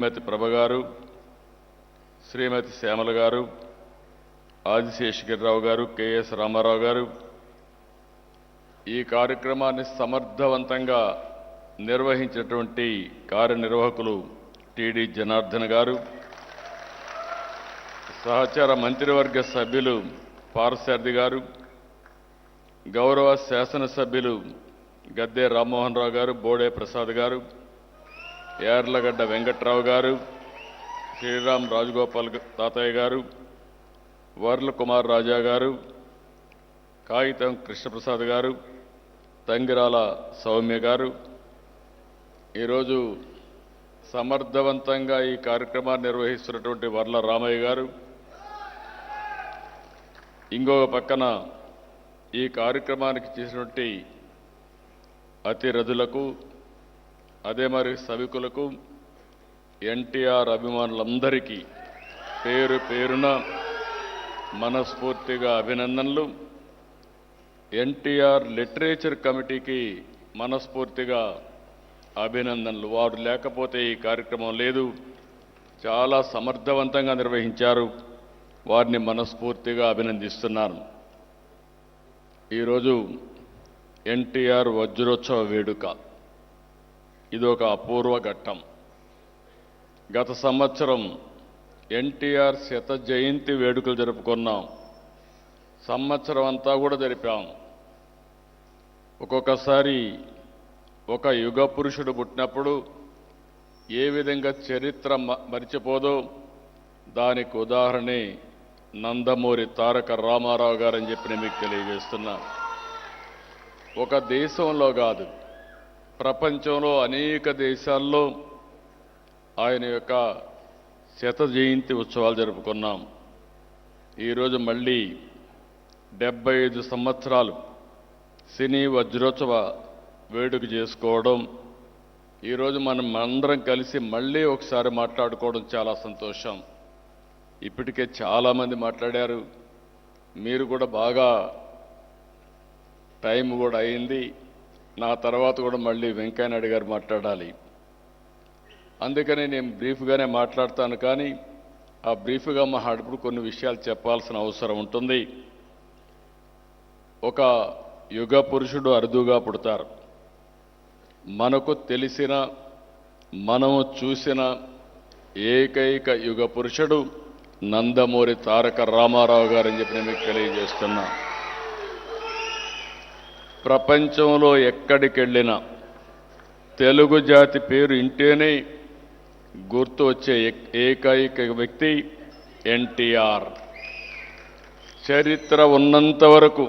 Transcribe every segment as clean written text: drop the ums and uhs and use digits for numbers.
శ్రీమతి ప్రభ గారు, శ్రీమతి శ్యామల గారు, ఆదిశేషగిరిరావు గారు, కెఎస్ రామారావు గారు ఈ కార్యక్రమాన్ని సమర్థవంతంగా నిర్వహించినటువంటి కార్యనిర్వాహకులు టిడి జనార్దన్ గారు, సహచర మంత్రివర్గ సభ్యులు పార్సారథి గారు, గౌరవ శాసనసభ్యులు గద్దె రామ్మోహన్ రావు గారు, బోడే ప్రసాద్ గారు, యార్లగడ్డ వెంకట్రావు గారు, శ్రీరామ్ రాజగోపాల్ తాతయ్య గారు, వర్ల కుమార్ రాజా గారు, కాగితం కృష్ణప్రసాద్ గారు, తంగిరాల సౌమ్య గారు, ఈరోజు సమర్థవంతంగా ఈ కార్యక్రమాన్ని నిర్వహిస్తున్నటువంటి వర్ల రామయ్య గారు, ఇంకొక పక్కన ఈ కార్యక్రమానికి చేసినటువంటి అతిరథులకు, అదే మరి సభికులకు, ఎన్టీఆర్ అభిమానులందరికీ పేరు పేరున మనస్ఫూర్తిగా అభినందనలు. ఎన్టీఆర్ లిటరేచర్ కమిటీకి మనస్ఫూర్తిగా అభినందనలు. వారు లేకపోతే ఈ కార్యక్రమం లేదు. చాలా సమర్థవంతంగా నిర్వహించారు. వారిని మనస్ఫూర్తిగా అభినందిస్తున్నాను. ఈరోజు ఎన్టీఆర్ వజ్రోత్సవ వేడుక, ఇది ఒక అపూర్వ ఘట్టం. గత సంవత్సరం ఎన్టీఆర్ శత జయంతి వేడుకలు జరుపుకున్నాం. సంవత్సరం అంతా కూడా జరిపాం. ఒక్కొక్కసారి ఒక యుగ పురుషుడు పుట్టినప్పుడు ఏ విధంగా చరిత్ర మరిచిపోదో దానికి ఉదాహరణే నందమూరి తారక రామారావు గారని చెప్పి నేను మీకు తెలియజేస్తున్నా. ఒక దేశంలో కాదు, ప్రపంచంలో అనేక దేశాల్లో ఆయన యొక్క శత జయంతి ఉత్సవాలు జరుపుకున్నాం. ఈరోజు మళ్ళీ 75 సంవత్సరాలు సినీ వజ్రోత్సవ వేడుక చేసుకోవడం, ఈరోజు మనం అందరం కలిసి మళ్ళీ ఒకసారి మాట్లాడుకోవడం చాలా సంతోషం. ఇప్పటికే చాలామంది మాట్లాడారు. మీరు కూడా బాగా టైం కూడా అయింది. నా తర్వాత కూడా మళ్ళీ వెంకయ్యనాయుడు గారు మాట్లాడాలి. అందుకని నేను బ్రీఫ్గానే మాట్లాడతాను. కానీ ఆ బ్రీఫ్గా మాట్లాడప్పుడు కొన్ని విషయాలు చెప్పాల్సిన అవసరం ఉంటుంది. ఒక యుగ పురుషుడు అరుదుగా పుడతారు. మనకు తెలిసిన, మనము చూసిన ఏకైక యుగ పురుషుడు నందమూరి తారక రామారావు గారని చెప్పి నేను మీకు తెలియజేస్తున్నా. ప్రపంచంలో ఎక్కడికెళ్ళినా తెలుగు జాతి పేరు ఇంటేనే గుర్తు వచ్చే ఏకైక వ్యక్తి ఎన్టీఆర్. చరిత్ర ఉన్నంత వరకు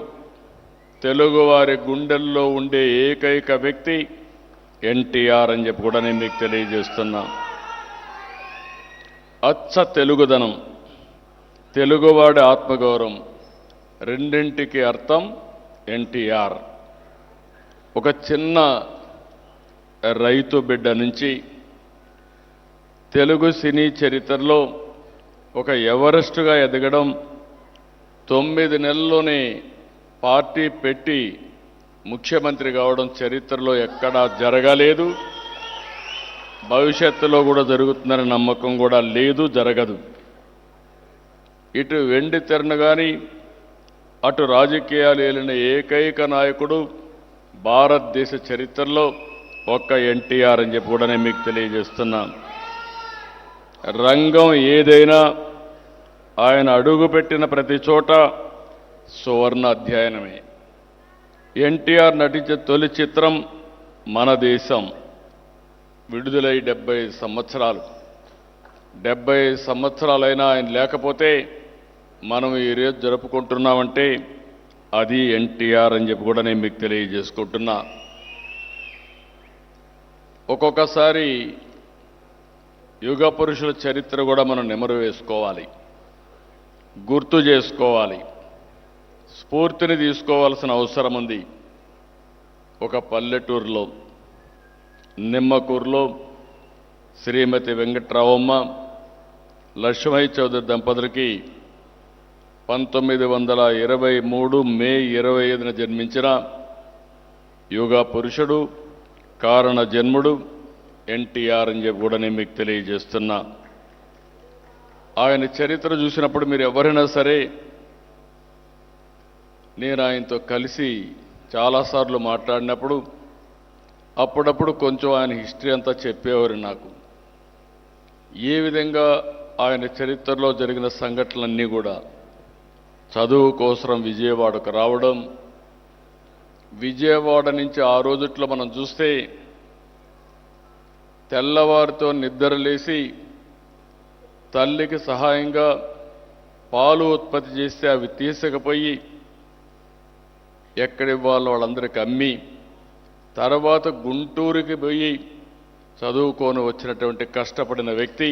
తెలుగువారి గుండెల్లో ఉండే ఏకైక వ్యక్తి ఎన్టీఆర్ అని చెప్పి కూడా నేను మీకు తెలియజేస్తున్నా. అచ్చ తెలుగుదనం, తెలుగువాడి ఆత్మగౌరవం, రెండింటికి అర్థం ఎన్టీఆర్. ఒక చిన్న రైతు బిడ్డ నుంచి తెలుగు సినీ చరిత్రలో ఒక ఎవరెస్ట్గా ఎదగడం, 9 నెలల్లోనే పార్టీ పెట్టి ముఖ్యమంత్రి కావడం చరిత్రలో ఎక్కడా జరగలేదు. భవిష్యత్తులో కూడా జరుగుతుందనే నమ్మకం కూడా లేదు, జరగదు. ఇటు వెండి తెరను కానీ అటు రాజకీయాలు ఏలిన ఏకైక నాయకుడు భారతదేశ చరిత్రలో ఒక్క ఎన్టీఆర్ అని చెప్పి కూడా నేను మీకు తెలియజేస్తున్నాను. రంగం ఏదైనా ఆయన అడుగుపెట్టిన ప్రతి చోట సువర్ణ అధ్యయనమే. ఎన్టీఆర్ నటించే తొలి చిత్రం మన దేశం. విడుదలై 75 సంవత్సరాలు. 75 సంవత్సరాలైనా ఆయన లేకపోతే మనం ఈరోజు జరుపుకుంటున్నామంటే అది ఎన్టీఆర్ అని చెప్పి కూడా నేను మీకు తెలియజేసుకుంటున్నా. ఒక్కొక్కసారి యుగ పురుషుల చరిత్ర కూడా మనం నెమరు వేసుకోవాలి, గుర్తు చేసుకోవాలి, స్ఫూర్తిని తీసుకోవాల్సిన అవసరం ఉంది. ఒక పల్లెటూరులో నిమ్మకూరులో శ్రీమతి వెంకట్రావమ్మ లక్ష్మయ్య చౌదరి దంపతులకి 1923 మే 25న జన్మించిన యుగ పురుషుడు, కారణ జన్ముడు, ఎన్టీఆర్ అని చెప్పి కూడా నేను మీకు తెలియజేస్తున్నా. ఆయన చరిత్ర చూసినప్పుడు మీరు ఎవరైనా సరే, నేను ఆయనతో కలిసి చాలాసార్లు మాట్లాడినప్పుడు అప్పుడప్పుడు కొంచెం ఆయన హిస్టరీ అంతా చెప్పేవారు నాకు. ఏ విధంగా ఆయన చరిత్రలో జరిగిన సంఘటనలన్నీ కూడా చదువు కోసం విజయవాడకు రావడం, విజయవాడ నుంచి ఆ రోజుట్లో మనం చూస్తే తెల్లవారితో నిద్రలేసి తల్లికి సహాయంగా పాలు ఉత్పత్తి చేస్తే అవి తీసుకుపోయి ఎక్కడివ్వాలో వాళ్ళందరికీ అమ్మి, తర్వాత గుంటూరుకి పోయి చదువుకొని వచ్చినటువంటి కష్టపడిన వ్యక్తి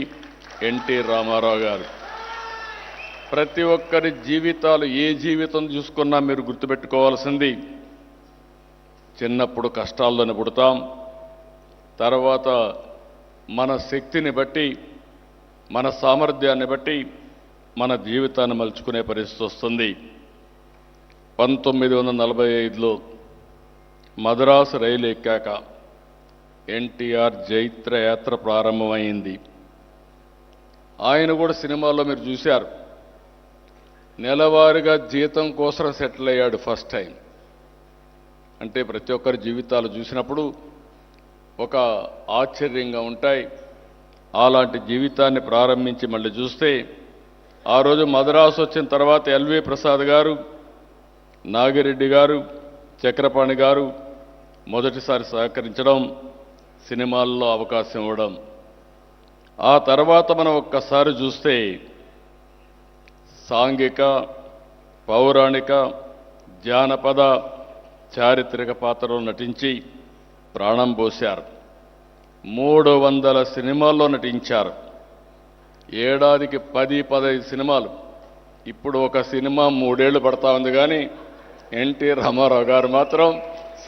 ఎన్టీ రామారావు గారు. ప్రతి ఒక్కరి జీవితాలు, ఏ జీవితం చూసుకున్నా మీరు గుర్తుపెట్టుకోవాల్సింది, చిన్నప్పుడు కష్టాల్లోనే పుడతాం, తర్వాత మన శక్తిని బట్టి, మన సామర్థ్యాన్ని బట్టి మన జీవితాన్ని మలుచుకునే పరిస్థితి వస్తుంది. 1945లో మద్రాసు రైలు ఎక్కాక ఎన్టీఆర్ జైత్ర యాత్ర ప్రారంభమైంది. ఆయన కూడా సినిమాల్లో మీరు చూశారు, నెలవారీగా జీతం కోసం సెటిల్ అయ్యాడు ఫస్ట్ టైం. అంటే ప్రతి ఒక్కరి జీవితాలు చూసినప్పుడు ఒక ఆశ్చర్యంగా ఉంటాయి. అలాంటి జీవితాన్ని ప్రారంభించి మళ్ళీ చూస్తే ఆ రోజు మద్రాసు వచ్చిన తర్వాత ఎల్వి ప్రసాద్ గారు, నాగిరెడ్డి గారు, చక్రపాణి గారు మొదటిసారి సహకరించడం, సినిమాల్లో అవకాశం ఇవ్వడం. ఆ తర్వాత మనం ఒక్కసారి చూస్తే సాంఘిక, పౌరాణిక, జానపద, చారిత్రక పాత్రలో నటించి ప్రాణం పోశారు. 300 సినిమాల్లో నటించారు. ఏడాదికి 10-15 సినిమాలు. ఇప్పుడు ఒక సినిమా 3 ఏళ్లు పడతా ఉంది, కానీ ఎన్టీ రామారావు గారు మాత్రం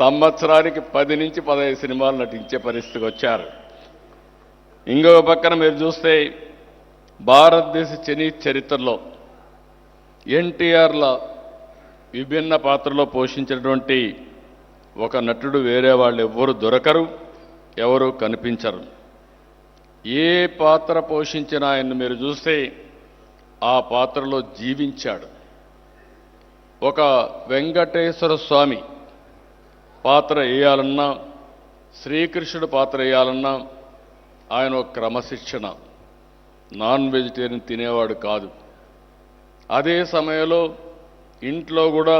సంవత్సరానికి 10 నుంచి 15 సినిమాలు నటించే పరిస్థితికి వచ్చారు. ఇంకొక పక్కన మీరు చూస్తే భారతదేశ సినీ చరిత్రలో ఎన్టీఆర్ల విభిన్న పాత్రలో పోషించినటువంటి ఒక నటుడు వేరే వాళ్ళు ఎవ్వరు దొరకరు, ఎవరు కనిపించరు. ఏ పాత్ర పోషించిన ఆయన్ని మీరు చూస్తే ఆ పాత్రలో జీవించాడు. ఒక వెంకటేశ్వర స్వామి పాత్ర వేయాలన్నా, శ్రీకృష్ణుడు పాత్ర వేయాలన్నా ఆయన ఒక క్రమశిక్షణ, నాన్ వెజిటేరియన్ తినేవాడు కాదు. అదే సమయంలో ఇంట్లో కూడా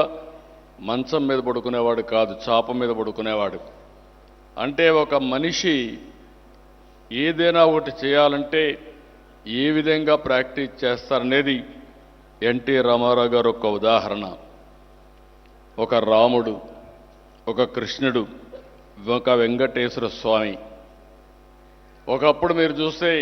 మంచం మీద పడుకునేవాడు కాదు, చాప మీద పడుకునేవాడు. అంటే ఒక మనిషి ఏదైనా ఒకటి చేయాలంటే ఏ విధంగా ప్రాక్టీస్ చేస్తారనేది ఎన్టీ రామారావు గారు ఒక ఉదాహరణ. ఒక రాముడు, ఒక కృష్ణుడు, ఒక వెంకటేశ్వర స్వామి. ఒకప్పుడు మీరు చూస్తే